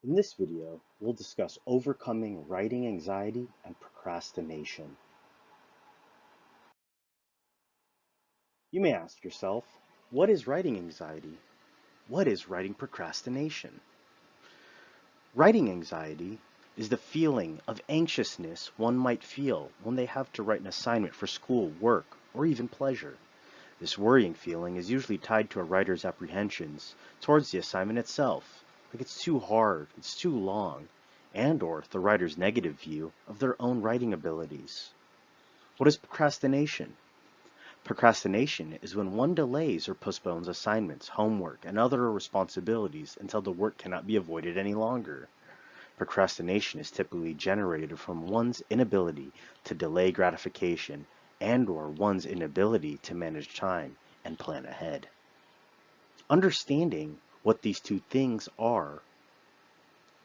In this video, we'll discuss overcoming writing anxiety and procrastination. You may ask yourself, what is writing anxiety? What is writing procrastination? Writing anxiety is the feeling of anxiousness one might feel when they have to write an assignment for school, work, or even pleasure. This worrying feeling is usually tied to a writer's apprehensions towards the assignment itself, like it's too hard, it's too long, and or the writer's negative view of their own writing abilities. What is procrastination? Procrastination is when one delays or postpones assignments, homework, and other responsibilities until the work cannot be avoided any longer. Procrastination is typically generated from one's inability to delay gratification and or one's inability to manage time and plan ahead. Understanding what these two things are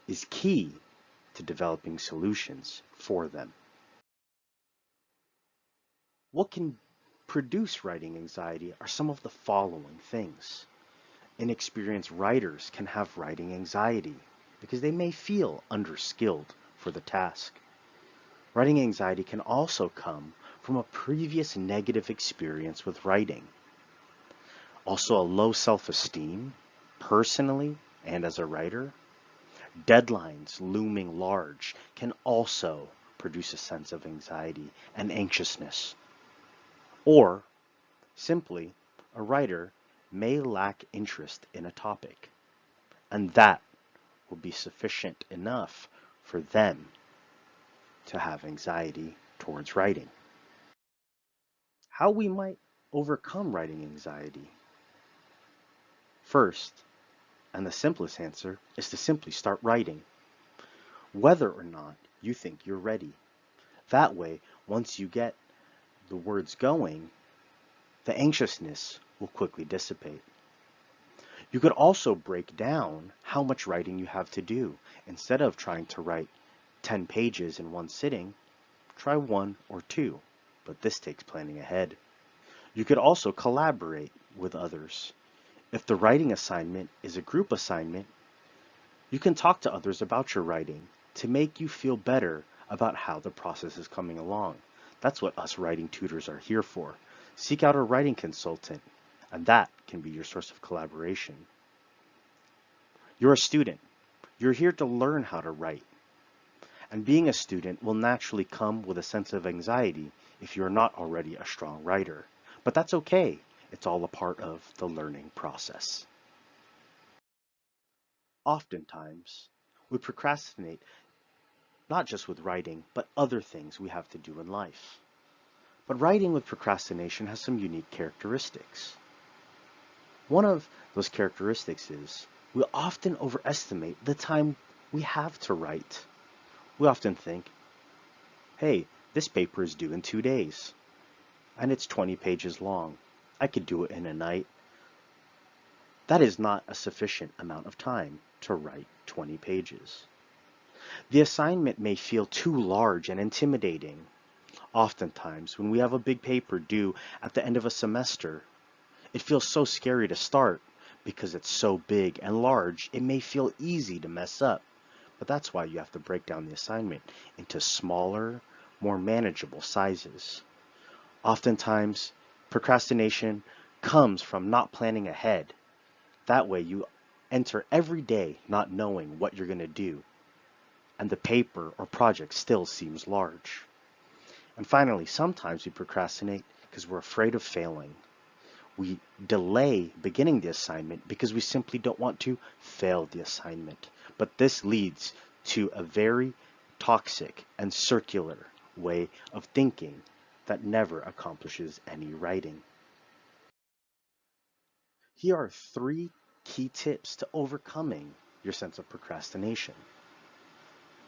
is key to developing solutions for them. What can produce writing anxiety are some of the following things. Inexperienced writers can have writing anxiety because they may feel underskilled for the task. Writing anxiety can also come from a previous negative experience with writing. Also, a low self-esteem, personally and as a writer. Deadlines looming large can also produce a sense of anxiety and anxiousness. Or, simply, a writer may lack interest in a topic, and that will be sufficient enough for them to have anxiety towards writing. How we might overcome writing anxiety? First, and the simplest answer, is to simply start writing, whether or not you think you're ready. That way, once you get the words going, the anxiousness will quickly dissipate. You could also break down how much writing you have to do. Instead of trying to write 10 pages in one sitting, try 1 or 2, but this takes planning ahead. You could also collaborate with others. If the writing assignment is a group assignment, you can talk to others about your writing to make you feel better about how the process is coming along. That's what us writing tutors are here for. Seek out a writing consultant, and that can be your source of collaboration. You're a student. You're here to learn how to write. And being a student will naturally come with a sense of anxiety if you're not already a strong writer. But that's okay. It's all a part of the learning process. Oftentimes, we procrastinate not just with writing, but other things we have to do in life. But writing with procrastination has some unique characteristics. One of those characteristics is we often overestimate the time we have to write. We often think, hey, this paper is due in 2 days, and it's 20 pages long. I could do it in a night. That is not a sufficient amount of time to write 20 pages. The assignment may feel too large and intimidating. Oftentimes, when we have a big paper due at the end of a semester, it feels so scary to start because it's so big and large, it may feel easy to mess up. But that's why you have to break down the assignment into smaller, more manageable sizes. Oftentimes, procrastination comes from not planning ahead. That way you enter every day not knowing what you're going to do, and the paper or project still seems large. And finally, sometimes we procrastinate because we're afraid of failing. We delay beginning the assignment because we simply don't want to fail the assignment. But this leads to a very toxic and circular way of thinking that never accomplishes any writing. Here are 3 key tips to overcoming your sense of procrastination.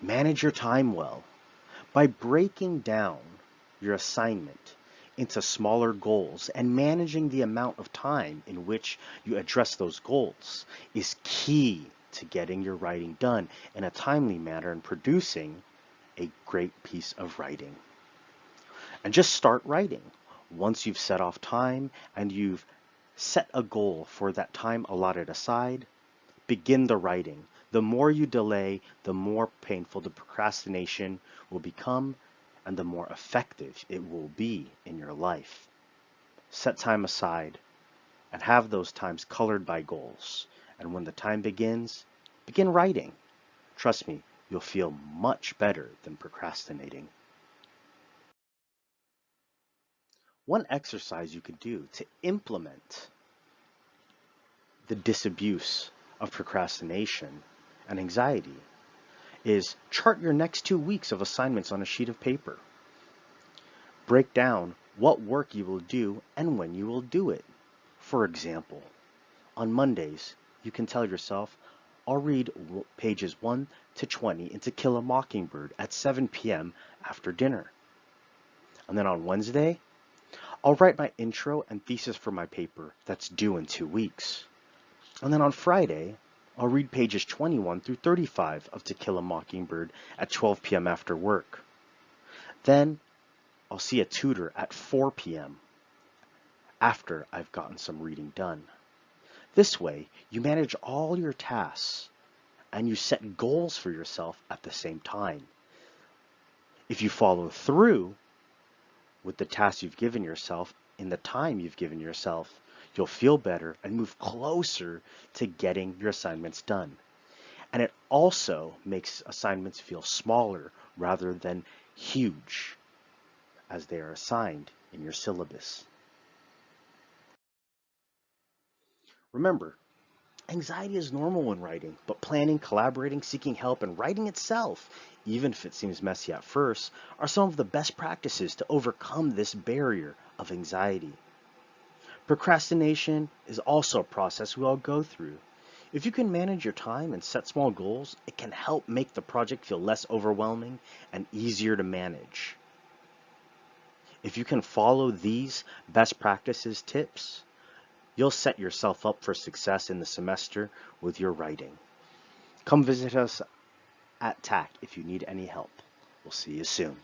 Manage your time well. By breaking down your assignment into smaller goals and managing the amount of time in which you address those goals is key to getting your writing done in a timely manner and producing a great piece of writing. And just start writing. Once you've set off time and you've set a goal for that time allotted aside, begin the writing. The more you delay, the more painful the procrastination will become and the more effective it will be in your life. Set time aside and have those times colored by goals. And when the time begins, begin writing. Trust me, you'll feel much better than procrastinating. One exercise you could do to implement the disabuse of procrastination and anxiety is chart your next 2 weeks of assignments on a sheet of paper. Break down what work you will do and when you will do it. For example, on Mondays, you can tell yourself, I'll read pages 1 to 20 in To Kill a Mockingbird at 7 p.m. after dinner. And then on Wednesday, I'll write my intro and thesis for my paper that's due in 2 weeks. And then on Friday, I'll read pages 21 through 35 of To Kill a Mockingbird at 12 p.m. after work. Then I'll see a tutor at 4 p.m. after I've gotten some reading done. This way, you manage all your tasks and you set goals for yourself at the same time. If you follow through with the tasks you've given yourself in the time you've given yourself, you'll feel better and move closer to getting your assignments done. And it also makes assignments feel smaller rather than huge as they are assigned in your syllabus. Remember, anxiety is normal when writing, but planning, collaborating, seeking help, and writing itself, even if it seems messy at first, are some of the best practices to overcome this barrier of anxiety. Procrastination is also a process we all go through. If you can manage your time and set small goals, it can help make the project feel less overwhelming and easier to manage. If you can follow these best practices tips, you'll set yourself up for success in the semester with your writing. Come visit us at TAAC if you need any help. We'll see you soon.